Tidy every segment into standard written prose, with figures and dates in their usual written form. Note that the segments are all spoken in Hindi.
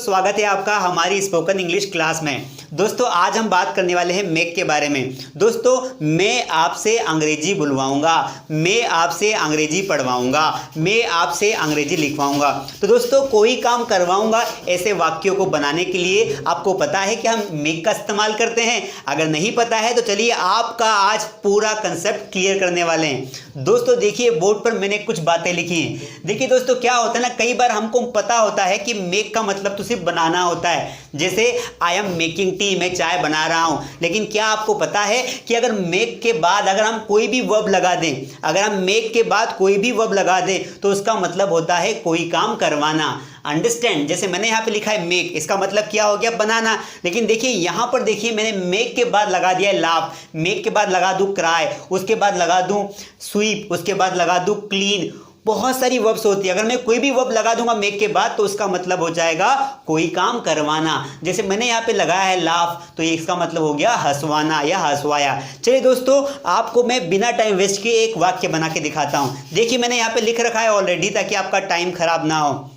स्वागत है आपका हमारी स्पोकन इंग्लिश क्लास में। दोस्तों आज हम बात करने वाले हैं मेक के बारे में। दोस्तों मैं आपसे अंग्रेजी बुलवाऊंगा, मैं आपसे अंग्रेजी पढ़वाऊंगा, मैं आपसे अंग्रेजी लिखवाऊंगा। तो दोस्तों कोई काम करवाऊंगा ऐसे वाक्यों को बनाने के लिए आपको पता है कि हम मेक का इस्तेमाल करते हैं। अगर नहीं पता है तो चलिए आपका आज पूरा कंसेप्ट क्लियर करने वाले हैं। दोस्तों देखिए बोर्ड पर मैंने कुछ बातें लिखी हैं। देखिए दोस्तों क्या होता है ना, कई बार हमको पता होता है कि मेक का मतलब तो सिर्फ बनाना होता है। जैसे आई एम मेकिंग टी, मैं चाय बना रहा हूं। लेकिन क्या आपको पता है कि अगर मेक के बाद अगर हम कोई भी वर्ब लगा दें, अगर हम मेक के बाद कोई भी वर्ब लगा दें तो उसका मतलब होता है कोई काम करवाना। अंडरस्टैंड? जैसे मैंने यहाँ पे लिखा है मेक, इसका मतलब क्या हो गया? बनाना। लेकिन देखिए यहाँ पर देखिए मैंने मेक के बाद लगा दिया है लाफ, मेक के बाद लगा दूं क्राई, उसके बाद लगा दूं स्वीप, उसके बाद लगा दूं क्लीन। बहुत सारी वर्ब्स होती है। अगर मैं कोई भी वर्ब लगा दूंगा मेक के बाद तो उसका मतलब हो जाएगा कोई काम करवाना। जैसे मैंने यहाँ पे लगाया है लाफ, तो ये इसका मतलब हो गया हंसवाना या हंसवाया। चलिए दोस्तों आपको मैं बिना टाइम वेस्ट किए एक वाक्य बना के दिखाता हूँ। देखिए मैंने यहाँ पे लिख रखा है ऑलरेडी ताकि आपका टाइम खराब ना हो।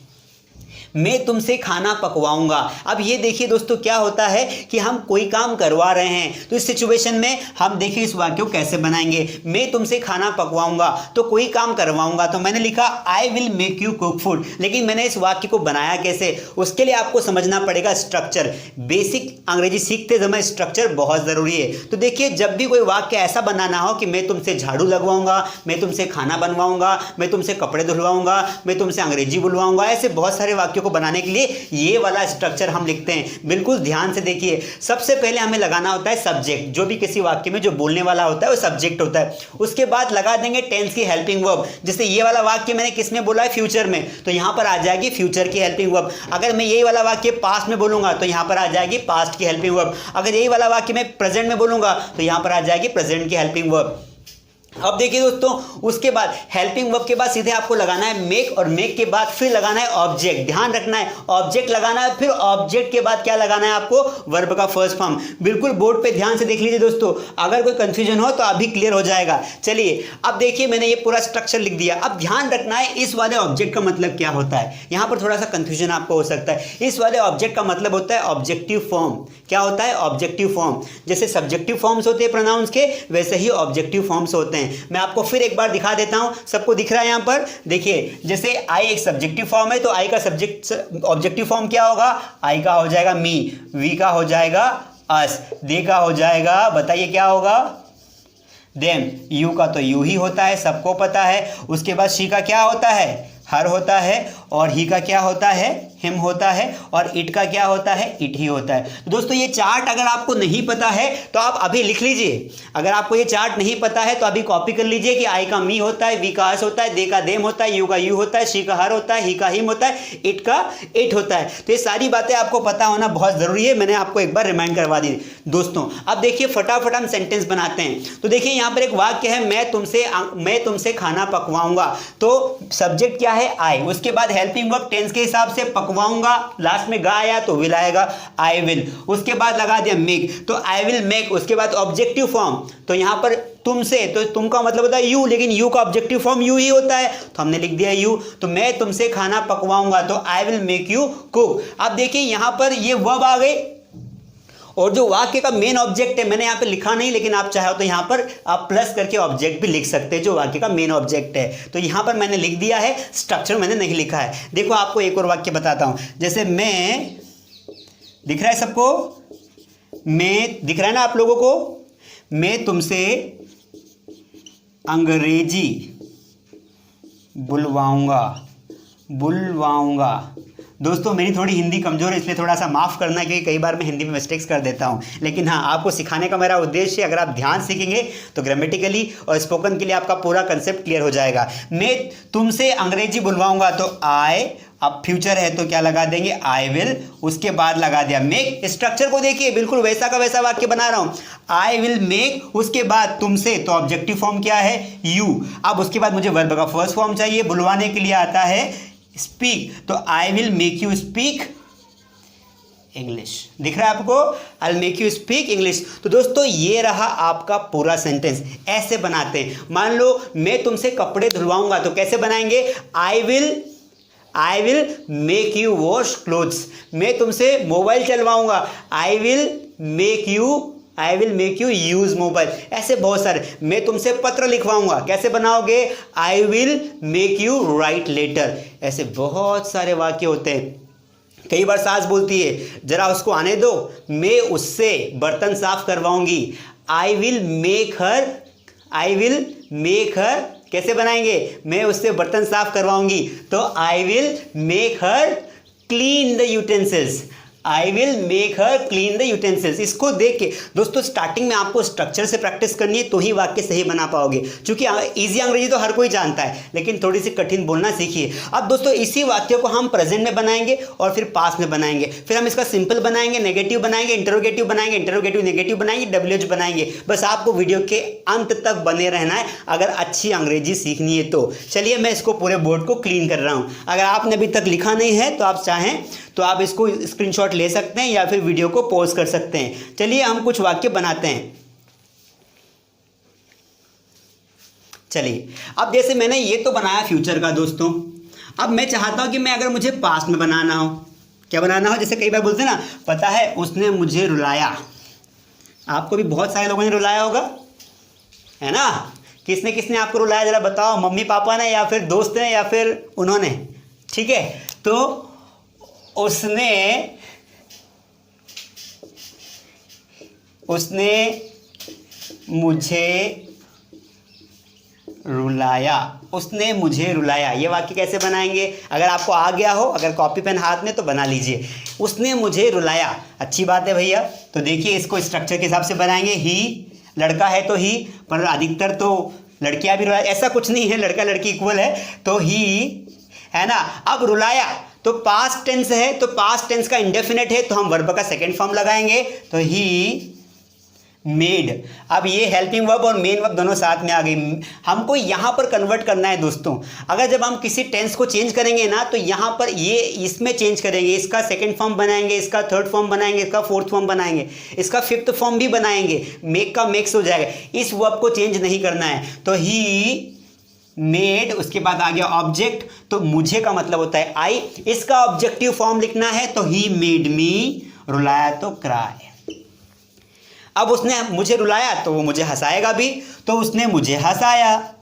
मैं तुमसे खाना पकवाऊंगा। अब ये देखिए दोस्तों क्या होता है कि हम कोई काम करवा रहे हैं, तो इस सिचुएशन में हम देखिए इस वाक्य को कैसे बनाएंगे। मैं तुमसे खाना पकवाऊंगा तो कोई काम करवाऊंगा, तो मैंने लिखा आई will make you cook food. लेकिन मैंने इस वाक्य को बनाया कैसे, उसके लिए आपको समझना पड़ेगा स्ट्रक्चर। बेसिक अंग्रेजी सीखते समय स्ट्रक्चर बहुत ज़रूरी है। तो देखिए जब भी कोई वाक्य ऐसा बनाना हो कि मैं तुमसे झाड़ू लगवाऊंगा, मैं तुमसे खाना बनवाऊंगा, मैं तुमसे कपड़े धुलवाऊंगा, मैं तुमसे अंग्रेजी बुलवाऊंगा, ऐसे बहुत सारे वाक्यों को बनाने के लिए ये वाला स्ट्रक्चर हम लिखते हैं। बिल्कुल ध्यान से देखिए, सबसे पहले हमें लगाना होता है सब्जेक्ट। जो भी किसी वाक्य में जो बोलने वाला होता है वो सब्जेक्ट होता है। उसके बाद लगा देंगे टेंस की हेल्पिंग वर्ब। जैसे ये वाला वाक्य मैंने किस में बोला है? फ्यूचर में, तो यहां पर आ जाएगी फ्यूचर की हेल्पिंग वर्ब। अगर मैं यही वाला वाक्य पास्ट में बोलूंगा तो यहां पर आ जाएगी पास्ट की हेल्पिंग वर्ब। अगर यही वाला वाक्य मैं प्रेजेंट में बोलूंगा तो यहां पर आ जाएगी प्रेजेंट की हेल्पिंग वर्ब। अब देखिए दोस्तों उसके बाद हेल्पिंग वर्ब के बाद सीधे आपको लगाना है मेक, और मेक के बाद फिर लगाना है ऑब्जेक्ट। ध्यान रखना है ऑब्जेक्ट लगाना है, फिर ऑब्जेक्ट के बाद क्या लगाना है आपको? वर्ब का फर्स्ट फॉर्म। बिल्कुल बोर्ड पे ध्यान से देख लीजिए दोस्तों, अगर कोई कंफ्यूजन हो तो अभी क्लियर हो जाएगा। चलिए अब देखिए मैंने ये पूरा स्ट्रक्चर लिख दिया। अब ध्यान रखना है इस वाले ऑब्जेक्ट का मतलब क्या होता है। यहां पर थोड़ा सा कंफ्यूजन आपको हो सकता है। इस वाले ऑब्जेक्ट का मतलब होता है ऑब्जेक्टिव फॉर्म। क्या होता है? Objective form. जैसे सब्जेक्टिव फॉर्म्स होते हैं प्रोनाउंस के, वैसे ही ऑब्जेक्टिव फॉर्म्स होते हैं। मैं आपको फिर एक बार दिखा देता हूं, सबको दिख रहा है यहां पर? देखिए जैसे आई एक सब्जेक्टिव फॉर्म है तो आई का सब्जेक्ट ऑब्जेक्टिव फॉर्म क्या होगा? आई का हो जाएगा मी, वी का हो जाएगा अस, दे का हो जाएगा, बताइए क्या होगा? देम। यू का तो यू ही होता है, सबको पता है। उसके बाद शी का क्या होता है? हर होता है। और ही का क्या होता है? हिम होता है। और इट का क्या होता है? इट ही होता है। तो दोस्तों ये चार्ट अगर आपको नहीं पता है तो आप अभी लिख लीजिए। अगर आपको ये चार्ट नहीं पता है तो अभी कॉपी कर लीजिए कि आई का मी होता है, वी का अस होता है, दे का देम होता है, यू का यू होता है, शी का हर होता है, ही का हिम होता है, इट का इट होता है। तो ये सारी बातें आपको पता होना बहुत ज़रूरी है। मैंने आपको एक बार रिमाइंड करवा दी दोस्तों। अब देखिए फटाफट हम सेंटेंस बनाते हैं। तो देखिए यहाँ पर एक वाक्य है, मैं तुमसे खाना पकवाऊंगा। तो सब्जेक्ट क्या है? आई। उसके बाद हेल्पिंग वर्ब टेंस के हिसाब से पकवाऊंगा, लास्ट में गा आया तो विल आएगा, आई विल। उसके बाद लगा दिया मेक, तो आई विल मेक। उसके बाद ऑब्जेक्टिव फॉर्म, तो यहां पर तुमसे, तो तुम का मतलब होता है यू, लेकिन यू का ऑब्जेक्टिव फॉर्म यू ही होता है तो हमने लिख दिया यू। तो मैं तुमसे खाना पकवाऊंगा तो I will make you cook. अब देखिए यहां पर ये वर्ब आ गई, और जो वाक्य का मेन ऑब्जेक्ट है मैंने यहाँ पे लिखा नहीं, लेकिन आप चाहो तो यहाँ पर आप प्लस करके ऑब्जेक्ट भी लिख सकते हैं जो वाक्य का मेन ऑब्जेक्ट है। तो यहाँ पर मैंने लिख दिया है, स्ट्रक्चर मैंने नहीं लिखा है। देखो आपको एक और वाक्य बताता हूँ। जैसे मैं, दिख रहा है सबको? मैं दिख रहा है ना आप लोगों को? मैं तुमसे अंग्रेजी बुलवाऊंगा। दोस्तों मेरी थोड़ी हिंदी कमज़ोर है इसलिए थोड़ा सा माफ़ करना, क्योंकि कई बार मैं हिंदी में मिस्टेक्स कर देता हूं। लेकिन हाँ, आपको सिखाने का मेरा उद्देश्य है। अगर आप ध्यान सीखेंगे तो ग्रामेटिकली और स्पोकन के लिए आपका पूरा कंसेप्ट क्लियर हो जाएगा। मैं तुमसे अंग्रेजी बुलवाऊंगा तो आई, अब फ्यूचर है तो क्या लगा देंगे? I will. उसके बाद लगा दिया मेक। स्ट्रक्चर को देखिए बिल्कुल वैसा का वैसा वाक्य बना रहा हूं। आई विल मेक, उसके बाद तुमसे, तो ऑब्जेक्टिव फॉर्म क्या है? यू। अब उसके बाद मुझे वर्ब का फर्स्ट फॉर्म चाहिए, बुलवाने के लिए आता है स्पीक, तो I will make you speak English. दिख रहा है आपको? आई will make you speak English. तो दोस्तों ये रहा आपका पूरा सेंटेंस। ऐसे बनाते हैं। मान लो मैं तुमसे कपड़े धुलवाऊंगा तो कैसे बनाएंगे? I will I will make you wash clothes, मैं तुमसे मोबाइल चलवाऊंगा, I will make you use mobile. ऐसे बहुत सारे, मैं तुमसे पत्र लिखवाऊंगा, कैसे बनाओगे, I will make you write letter. ऐसे बहुत सारे वाक्य होते हैं। कई बार सास बोलती है जरा उसको आने दो, मैं उससे बर्तन साफ करवाऊंगी, आई विल मेक हर, कैसे बनाएंगे, मैं उससे बर्तन साफ करवाऊंगी, तो I will make her clean the utensils, I will make her clean the utensils. इसको देख के दोस्तों स्टार्टिंग में आपको स्ट्रक्चर से प्रैक्टिस करनी है तो ही वाक्य सही बना पाओगे, क्योंकि इजी अंग्रेजी तो हर कोई जानता है, लेकिन थोड़ी सी कठिन बोलना सीखिए। अब दोस्तों इसी वाक्य को हम प्रेजेंट में बनाएंगे और फिर पास्ट में बनाएंगे, फिर हम इसका सिंपल बनाएंगे, नेगेटिव बनाएंगे, इंटरोगेटिव बनाएंगे, इंटरोगेटिव नेगेटिव बनाएंगे, WH बनाएंगे। बस आपको वीडियो के अंत तक बने रहना है अगर अच्छी अंग्रेजी सीखनी है तो। चलिए मैं इसको पूरे बोर्ड को क्लीन कर रहा हूँ। अगर आपने अभी तक लिखा नहीं है तो आप चाहें तो आप इसको स्क्रीनशॉट ले सकते हैं या फिर वीडियो को पॉज कर सकते हैं। चलिए हम कुछ वाक्य बनाते हैं। चलिए अब जैसे मैंने ये तो बनाया फ्यूचर का दोस्तों, अब मैं चाहता हूं कि मैं अगर मुझे पास्ट में बनाना हो, क्या बनाना हो, जैसे कई बार बोलते हैं ना, पता है उसने मुझे रुलाया। आपको भी बहुत सारे लोगों ने रुलाया होगा, है ना। किसने किसने आपको रुलाया जरा बताओ, मम्मी पापा ने या फिर दोस्त ने या फिर उन्होंने, ठीक है। तो उसने मुझे रुलाया, उसने मुझे रुलाया। ये वाक्य कैसे बनाएंगे, अगर आपको आ गया हो, अगर कॉपी पेन हाथ में तो बना लीजिए, उसने मुझे रुलाया। अच्छी बात है भैया। तो देखिए इसको स्ट्रक्चर के हिसाब से बनाएंगे। ही, लड़का है तो ही, पर अधिकतर तो लड़कियां भी रुलाया, ऐसा कुछ नहीं है, लड़का लड़की इक्वल है, तो ही, है ना। अब रुलाया तो पास्ट टेंस है, तो पास्ट टेंस का इंडेफिनेट है, तो हम वर्ब का सेकंड फॉर्म लगाएंगे, तो ही मेड। अब ये हेल्पिंग वर्ब और मेन वर्ब दोनों साथ में आ गई। हमको यहाँ पर कन्वर्ट करना है दोस्तों। अगर जब हम किसी टेंस को चेंज करेंगे ना, तो यहाँ पर ये इसमें चेंज करेंगे, इसका सेकंड फॉर्म बनाएंगे, इसका थर्ड फॉर्म बनाएंगे, इसका फोर्थ फॉर्म बनाएंगे, इसका फिफ्थ फॉर्म भी बनाएंगे, मेक का मेक्स हो जाएगा। इस वर्ब को चेंज नहीं करना है। तो ही मेड, उसके बाद आ गया ऑब्जेक्ट, तो मुझे का मतलब होता है आई, इसका ऑब्जेक्टिव फॉर्म लिखना है, तो ही मेड मी, रुलाया तो क्राई। अब उसने मुझे रुलाया तो वो मुझे हंसाएगा भी, तो उसने मुझे हंसाया,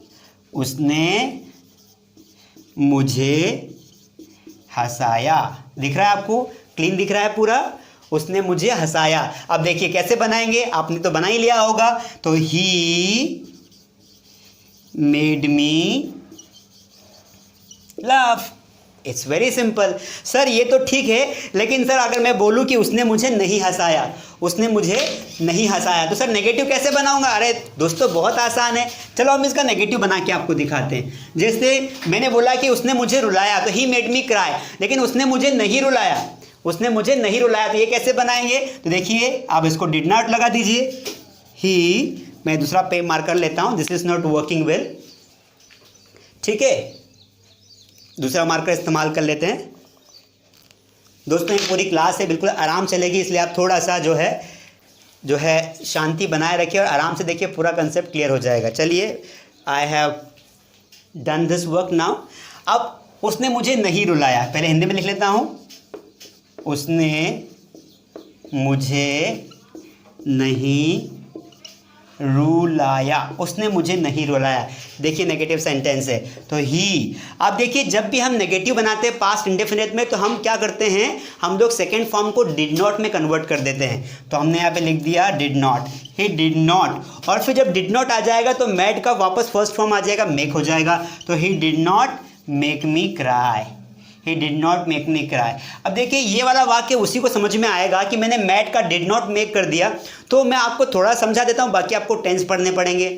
उसने मुझे हंसाया। दिख रहा है आपको, क्लीन दिख रहा है पूरा, उसने मुझे हंसाया। अब देखिए कैसे बनाएंगे, आपने तो बना ही लिया होगा, तो he made me laugh. It's very simple. Sir ये तो ठीक है, लेकिन सर अगर मैं बोलूं कि उसने मुझे नहीं हंसाया, उसने मुझे नहीं हंसाया, तो सर नेगेटिव कैसे बनाऊंगा। अरे दोस्तों बहुत आसान है, चलो हम इसका नेगेटिव बना के आपको दिखाते हैं। जैसे मैंने बोला कि उसने मुझे रुलाया, तो ही मेड मी क्राई, लेकिन उसने मुझे नहीं रुलाया, उसने मुझे नहीं रुलाया, तो ये कैसे बनाएंगे। तो देखिए आप इसको डिड नॉट लगा दीजिए। ही, मैं दूसरा पे मार्कर लेता हूं, this is not working well, ठीक है, दूसरा मार्कर इस्तेमाल कर लेते हैं। दोस्तों ये पूरी क्लास है, बिल्कुल आराम चलेगी, इसलिए आप थोड़ा सा जो है शांति बनाए रखिए और आराम से देखिए, पूरा कंसेप्ट क्लियर हो जाएगा। चलिए, I have done this work now. अब उसने मुझे नहीं रुलाया, पहले हिंदी में लिख लेता हूँ, उसने मुझे नहीं रुलाया, उसने मुझे नहीं रुलाया। देखिए नेगेटिव सेंटेंस है, तो ही। अब देखिए जब भी हम नेगेटिव बनाते हैं पास्ट इंडेफिनिट में, तो हम क्या करते हैं, हम लोग सेकंड फॉर्म को डिड नॉट में कन्वर्ट कर देते हैं। तो हमने यहाँ पे लिख दिया did not, he did not, और फिर जब डिड नॉट आ जाएगा तो मैड का वापस फर्स्ट फॉर्म आ जाएगा, मेक हो जाएगा, तो he did not make me cry, he did not make me cry. अब देखिए ये वाला वाक्य उसी को समझ में आएगा कि मैंने मैट का डिड नॉट मेक कर दिया। तो मैं आपको थोड़ा समझा देता हूँ, बाकी आपको टेंस पढ़ने पड़ेंगे।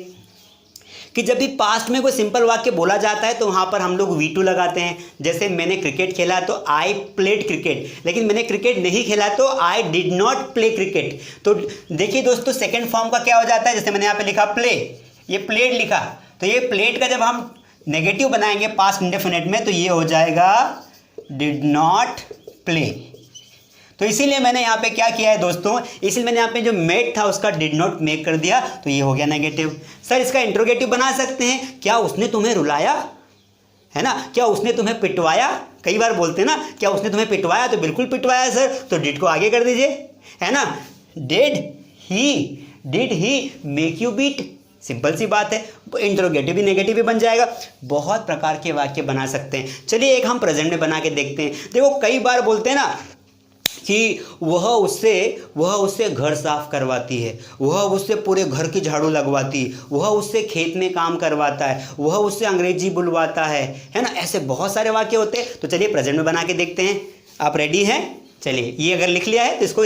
कि जब भी पास्ट में कोई सिंपल वाक्य बोला जाता है तो वहाँ पर हम लोग V2 लगाते हैं। जैसे मैंने क्रिकेट खेला तो आई प्लेड क्रिकेट, लेकिन मैंने क्रिकेट नहीं खेला तो I did not play cricket. तो देखिए दोस्तों सेकेंड फॉर्म का क्या हो जाता है, जैसे मैंने यहाँ पे लिखा प्ले, ये प्लेड लिखा, तो ये प्लेड का जब हम नेगेटिव बनाएंगे पास्ट इंडेफिनिट में तो ये हो जाएगा डिड नॉट प्ले। तो इसीलिए मैंने यहाँ पे क्या किया है दोस्तों, इसीलिए मैंने यहाँ पे जो मेड था उसका डिड नॉट मेक कर दिया, तो ये हो गया नेगेटिव। सर इसका इंट्रोगेटिव बना सकते हैं, क्या उसने तुम्हें रुलाया, है ना, क्या उसने तुम्हें पिटवाया, कई बार बोलते हैं ना, क्या उसने तुम्हें पिटवाया? तो बिल्कुल पिटवाया सर, तो डिड को आगे कर दीजिए, है ना। Did he make you beat, simple सी बात है। इंट्रोगेटिव भी नेगेटिव भी बन जाएगा। बहुत प्रकार के वाक्य बना सकते हैं। चलिए एक हम प्रेजेंट में बना के देखते हैं। देखो कई बार बोलते हैं ना कि वह उससे घर साफ करवाती है, वह उससे पूरे घर की झाड़ू लगवाती है, वह उससे खेत में काम करवाता है, वह उससे अंग्रेजी बुलवाता है ना। ऐसे बहुत सारे वाक्य होते हैं। तो चलिए प्रेजेंट में बना के देखते हैं। आप रेडी हैं? चलिए ये अगर लिख लिया है तो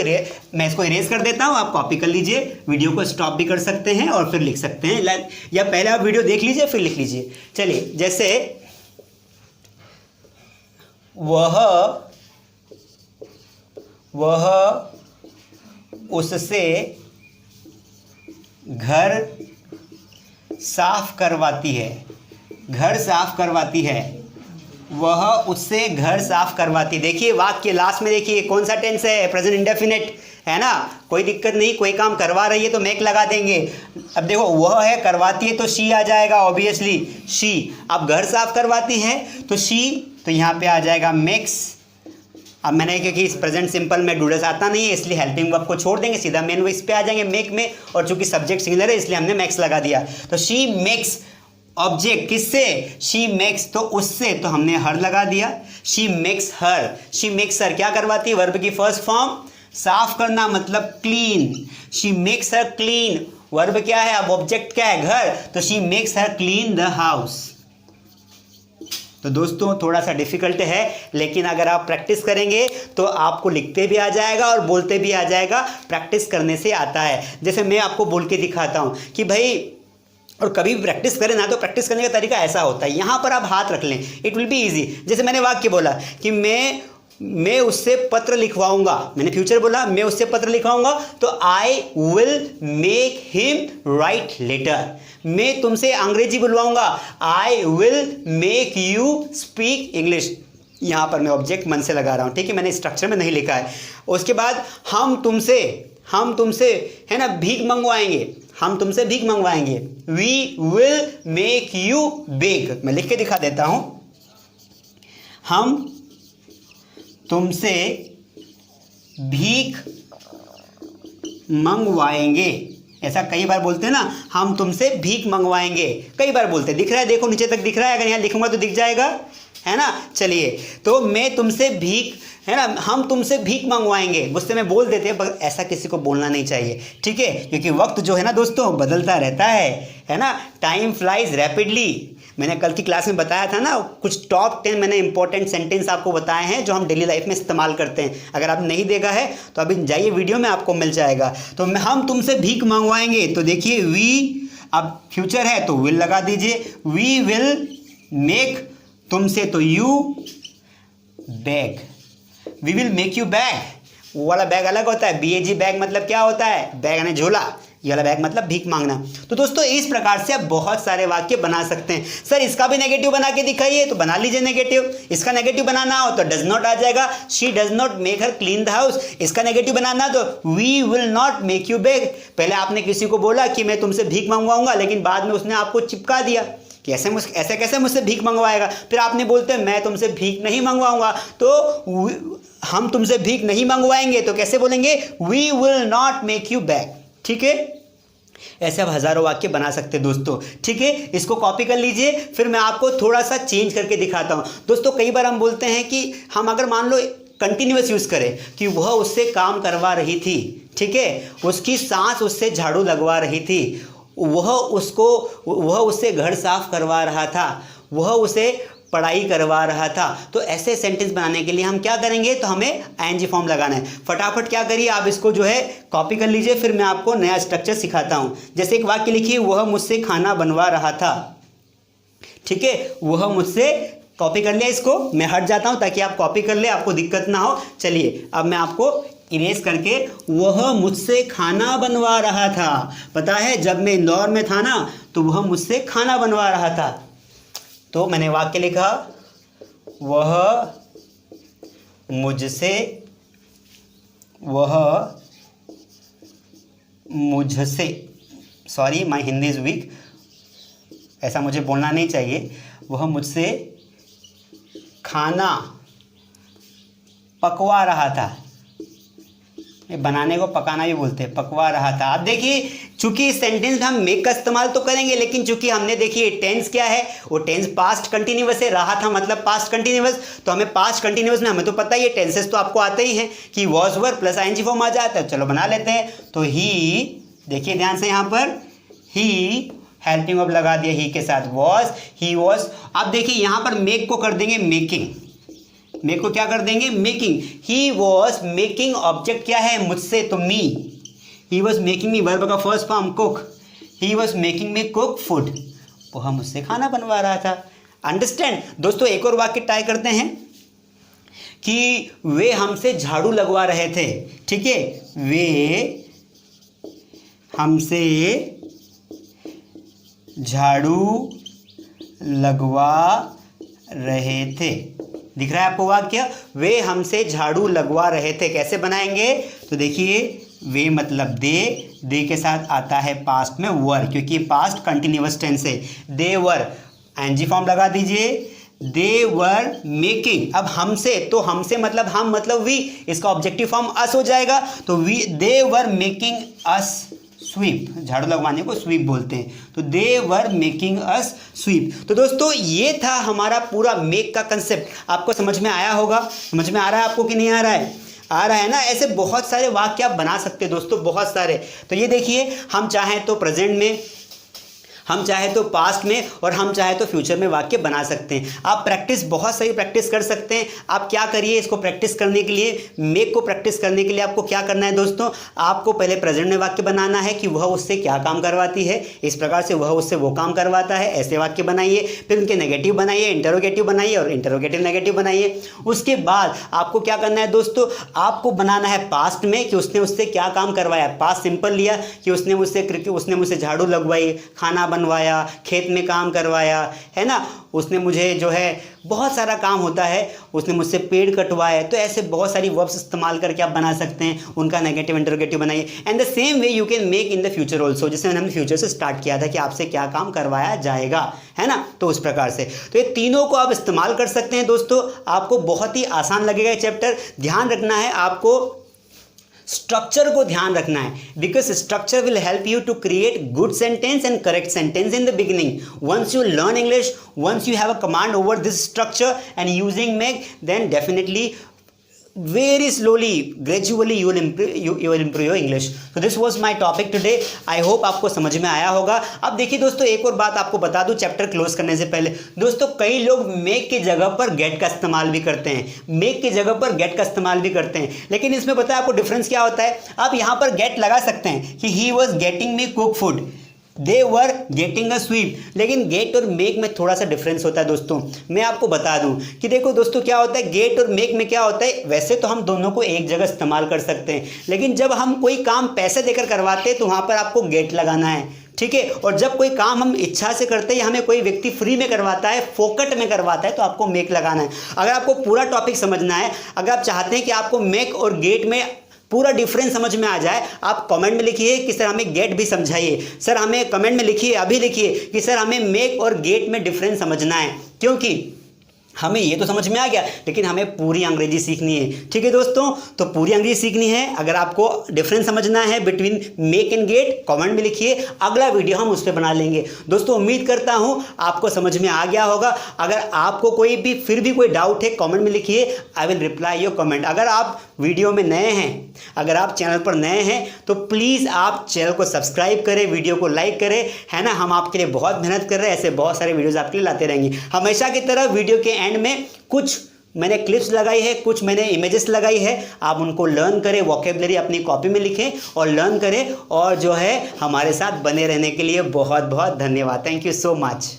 मैं इसको इरेज कर देता हूँ। आप कॉपी कर लीजिए, वीडियो को स्टॉप भी कर सकते हैं और फिर लिख सकते हैं, या पहले आप वीडियो देख लीजिए फिर लिख लीजिए। चलिए जैसे वह उससे घर साफ करवाती है, घर साफ करवाती है, वह उससे घर साफ करवाती। देखिए वाक्य लास्ट में देखिए कौन सा टेंस है? प्रेजेंट इंडेफिनिट, है ना। कोई दिक्कत नहीं, कोई काम करवा रही है तो मेक लगा देंगे। अब देखो वह है, करवाती है तो शी आ जाएगा ऑब्वियसली, शी। अब घर साफ करवाती है तो शी, तो यहाँ पे आ जाएगा मेक्स। अब मैंने क्योंकि इस प्रेजेंट सिंपल में डूडल्स आता नहीं है इसलिए हेल्पिंग वर्ब को छोड़ देंगे, सीधा मेन वर्ब इस पे आ जाएंगे मेक में, और चूंकि सब्जेक्ट सिंगुलर है इसलिए हमने मैक्स लगा दिया। तो शी मेक्स ऑब्जेक्ट किससे? शी मेक्स, तो उससे तो हमने हर लगा दिया। She makes her, she makes her क्या करवाती है? वर्ब की फर्स्ट फॉर्म, साफ करना मतलब clean. She makes her clean, verb क्या है? अब ऑब्जेक्ट क्या है? घर, तो she makes her clean the house. तो दोस्तों थोड़ा सा डिफिकल्ट है, लेकिन अगर आप प्रैक्टिस करेंगे तो आपको लिखते भी आ जाएगा और बोलते भी आ जाएगा। प्रैक्टिस करने से आता है। जैसे मैं आपको बोल के दिखाता हूँ कि भाई, और कभी भी प्रैक्टिस करें ना तो प्रैक्टिस करने का तरीका ऐसा होता है, यहाँ पर आप हाथ रख लें, इट विल बी इजी। जैसे मैंने वाक्य बोला कि मैं उससे पत्र लिखवाऊंगा, मैंने फ्यूचर बोला, मैं उससे पत्र लिखवाऊंगा, तो I will make him write letter. मैं तुमसे अंग्रेजी बुलवाऊंगा, I will make you speak English. यहाँ पर मैं ऑब्जेक्ट मन से लगा रहा हूँ, ठीक है, मैंने स्ट्रक्चर में नहीं लिखा है। उसके बाद हम तुमसे है ना भीख मंगवाएंगे, हम तुमसे भीख मंगवाएंगे, we will make you beg. मैं लिख के दिखा देता हूं, हम तुमसे भीख मंगवाएंगे। ऐसा कई बार बोलते हैं ना, हम तुमसे भीख मंगवाएंगे, कई बार बोलते हैं। दिख रहा है? देखो नीचे तक दिख रहा है, अगर यहाँ लिखूंगा तो दिख जाएगा, है ना। चलिए, तो मैं तुमसे भीख, है ना, हम तुमसे भीख मंगवाएंगे, गुस्से में बोल देते हैं, पर ऐसा किसी को बोलना नहीं चाहिए, ठीक है, क्योंकि वक्त जो है ना दोस्तों बदलता रहता है ना। Time flies rapidly. मैंने कल की क्लास में बताया था ना, कुछ टॉप 10 मैंने इंपॉर्टेंट सेंटेंस आपको बताए हैं जो हम डेली लाइफ में इस्तेमाल करते हैं। अगर आप नहीं देखा है तो अभी जाइए वीडियो में, आपको मिल जाएगा। तो हम तुमसे भीख मंगवाएंगे, तो देखिए वी, अब फ्यूचर है तो विल लगा दीजिए, वी विल मेक, तुमसे तो you, beg, we will make you beg. वो वाला बैग अलग होता है, BAG बैग मतलब क्या होता है? बैग यानी झोला, ये वाला बैग मतलब भीख मांगना। तो दोस्तों इस प्रकार से आप बहुत सारे वाक्य बना सकते हैं। सर इसका भी नेगेटिव बना के दिखाइए, तो बना लीजिए नेगेटिव। इसका नेगेटिव बनाना हो तो डज नॉट आ जाएगा, she does not make her clean the house. इसका नेगेटिव बनाना तो we will not make you beg. पहले आपने किसी को बोला कि मैं तुमसे भीख मंगवाऊंगा, लेकिन बाद में उसने आपको चिपका दिया कि ऐसे कैसे मुझसे भीख मंगवाएगा। फिर आपने बोलते हैं मैं तुमसे भीख नहीं मंगवाऊंगा, तो हम तुमसे भीख नहीं मंगवाएंगे, तो कैसे बोलेंगे? We will not make you beg, ठीक है। ऐसे आप हजारों वाक्य बना सकते हैं दोस्तों, ठीक है। इसको कॉपी कर लीजिए, फिर मैं आपको थोड़ा सा चेंज करके दिखाता हूं। दोस्तों कई बार हम बोलते हैं कि हम अगर मान लो कंटिन्यूअस यूज करें कि वह उससे काम करवा रही थी, ठीक है, उसकी सास उससे झाड़ू लगवा रही थी, वह उससे घर साफ करवा रहा था, वह उसे पढ़ाई करवा रहा था। तो ऐसे सेंटेंस बनाने के लिए हम क्या करेंगे? तो हमें ING फॉर्म लगाना है। फटाफट क्या करिए, आप इसको जो है कॉपी कर लीजिए, फिर मैं आपको नया स्ट्रक्चर सिखाता हूं। जैसे एक वाक्य लिखिए, वह मुझसे खाना बनवा रहा था, ठीक है, वह मुझसे, कॉपी कर लिया, इसको मैं हट जाता हूं ताकि आप कॉपी कर ले, आपको दिक्कत ना हो। चलिए अब मैं आपको इरेज करके, वह मुझसे खाना बनवा रहा था। पता है जब मैं इंदौर में था ना तो वह मुझसे खाना बनवा रहा था। तो मैंने वाक्य लिखा, वह मुझसे, sorry my Hindi is weak, ऐसा मुझे बोलना नहीं चाहिए, वह मुझसे खाना पकवा रहा था, ये बनाने को पकाना भी बोलते हैं, पकवा रहा था। अब देखिए चूंकि इस सेंटेंस में हम मेक का इस्तेमाल तो करेंगे, लेकिन चूंकि हमने देखिए टेंस क्या है, वो टेंस पास्ट कंटिन्यूअस है, रहा था मतलब पास्ट कंटिन्यूअस, तो हमें पास्ट कंटिन्यूअस में हमें तो पता ही है, टेंसेस तो आपको आते ही हैं कि was were plus ING form आ जाता है। चलो बना लेते हैं। तो ही, देखिए ध्यान से यहाँ पर ही हेल्पिंग वर्ब लगा दिया, ही के साथ वॉज, ही वॉज। अब देखिए यहाँ पर मेक को कर देंगे मेकिंग, मेक को क्या कर देंगे making. He was making, object क्या है मुझसे, तो me. He was making me, verb का first form cook, he was making me cook food, वो हम मुझसे खाना बनवा रहा था। अंडरस्टैंड दोस्तों। एक और वाक्य ट्राई करते हैं कि वे हमसे झाड़ू लगवा रहे थे, ठीक है, वे हमसे झाड़ू लगवा रहे थे। दिख रहा है आपको वाक्य, वे हमसे झाड़ू लगवा रहे थे। कैसे बनाएंगे, तो देखिए वे मतलब दे के साथ आता है पास्ट में वर, क्योंकि पास्ट कंटिन्यूअस टेंस है। दे वर, एनजी फॉर्म लगा दीजिए, दे वर मेकिंग। अब हमसे, तो हमसे मतलब हम मतलब वी, इसका ऑब्जेक्टिव फॉर्म अस हो जाएगा, तो we, they were making us sweep, झाड़ू लगवाने को स्वीप बोलते हैं, तो दे वर मेकिंग अस स्वीप। तो दोस्तों ये था हमारा पूरा मेक का कंसेप्ट। आपको समझ में आया होगा, समझ में आ रहा है आपको कि नहीं आ रहा है, आ रहा है ना। ऐसे बहुत सारे वाक्य आप बना सकते हैं दोस्तों, बहुत सारे। तो ये देखिए, हम चाहें तो प्रेजेंट में, हम चाहे तो पास्ट में, और हम चाहे तो फ्यूचर में वाक्य बना सकते हैं। आप प्रैक्टिस, बहुत सारी प्रैक्टिस कर सकते हैं। आप क्या करिए, इसको प्रैक्टिस करने के लिए, मेक को प्रैक्टिस करने के लिए आपको क्या करना है दोस्तों, आपको पहले प्रेजेंट में वाक्य बनाना है कि वह उससे क्या काम करवाती है, इस प्रकार से वह उससे वो काम करवाता है, ऐसे वाक्य बनाइए। फिर उनके नेगेटिव बनाइए, इंटरोगेटिव बनाइए और इंटरोगेटिव नेगेटिव बनाइए। उसके बाद आपको क्या करना है दोस्तों, आपको बनाना है पास्ट में कि उसने उससे क्या काम करवाया। पास्ट सिंपल लिया कि उसने मुझसे झाड़ू लगवाई, खाना बनवाया, खेत में काम करवाया, है ना, उसने मुझे जो है बहुत सारा काम होता है, उसने मुझसे पेड़ कटवाया। तो ऐसे बहुत सारी वर्ब्स इस्तेमाल करके आप बना सकते हैं, उनका नेगेटिव इंटरोगेटिव बनाइए। And the same way you can make in the future also, जैसे हमने फ्यूचर से स्टार्ट किया था कि आपसे क्या काम करवाया जाएगा, है ना, तो उस प्रकार से। तो ये तीनों को आप इस्तेमाल कर सकते हैं दोस्तों, आपको बहुत ही आसान लगेगा ये चैप्टर। ध्यान रखना है आपको, स्ट्रक्चर को ध्यान रखना है, because structure will help you to create good sentence and correct sentence in the beginning. Once you learn English, once you have a command over this structure and using make, then definitely very slowly, gradually you will improve your English. So this was my topic today. I hope आपको समझ में आया होगा. अब देखिए दोस्तों, एक और बात आपको बता दूं चैप्टर क्लोज करने से पहले. दोस्तों कई लोग मेक की जगह पर गेट का इस्तेमाल भी करते हैं, मेक की जगह पर गेट का इस्तेमाल भी करते हैं, लेकिन इसमें पता है आपको डिफरेंस क्या होता है. आप यहाँ पर गेट लगा सकते हैं कि he was getting me cook food, they were getting a sweep, लेकिन गेट और मेक में थोड़ा सा डिफरेंस होता है दोस्तों. मैं आपको बता दूं कि देखो दोस्तों क्या होता है, गेट और मेक में क्या होता है, वैसे तो हम दोनों को एक जगह इस्तेमाल कर सकते हैं, लेकिन जब हम कोई काम पैसे देकर करवाते हैं तो वहाँ पर आपको गेट लगाना है, ठीक है. और जब कोई काम हम इच्छा से करते हैं, हमें कोई व्यक्ति फ्री में करवाता है, फोकट में करवाता है, तो आपको मेक लगाना है. अगर आपको पूरा टॉपिक समझना है, अगर आप चाहते हैं कि आपको मेक और गेट में पूरा डिफरेंस समझ में आ जाए, आप कमेंट में लिखिए कि सर हमें गेट भी समझाइए. सर हमें कमेंट में लिखिए, अभी लिखिए कि सर हमें मेक और गेट में डिफरेंस समझना है, क्योंकि हमें ये तो समझ में आ गया, लेकिन हमें पूरी अंग्रेजी सीखनी है. ठीक है दोस्तों, तो पूरी अंग्रेजी सीखनी है. अगर आपको डिफरेंस समझना है between make and get, comment में लिखिए, अगला वीडियो हम उस पर बना लेंगे. दोस्तों उम्मीद करता हूँ आपको समझ में आ गया होगा. अगर आपको कोई भी फिर भी कोई डाउट है, कमेंट में लिखिए, I will reply your comment. अगर आप वीडियो में नए हैं, अगर आप चैनल पर नए हैं, तो प्लीज़ आप चैनल को सब्सक्राइब करें, वीडियो को लाइक करें, है ना. हम आपके लिए बहुत मेहनत कर रहे हैं, ऐसे बहुत सारे वीडियोज़ आपके लिए लाते रहेंगे. हमेशा की तरह वीडियो के एंड में कुछ मैंने क्लिप्स लगाई है, कुछ मैंने इमेजेस लगाई है, आप उनको लर्न करें, वोकेबलरी अपनी कॉपी में लिखें और लर्न करें. और जो है हमारे साथ बने रहने के लिए बहुत बहुत धन्यवाद. Thank you so much.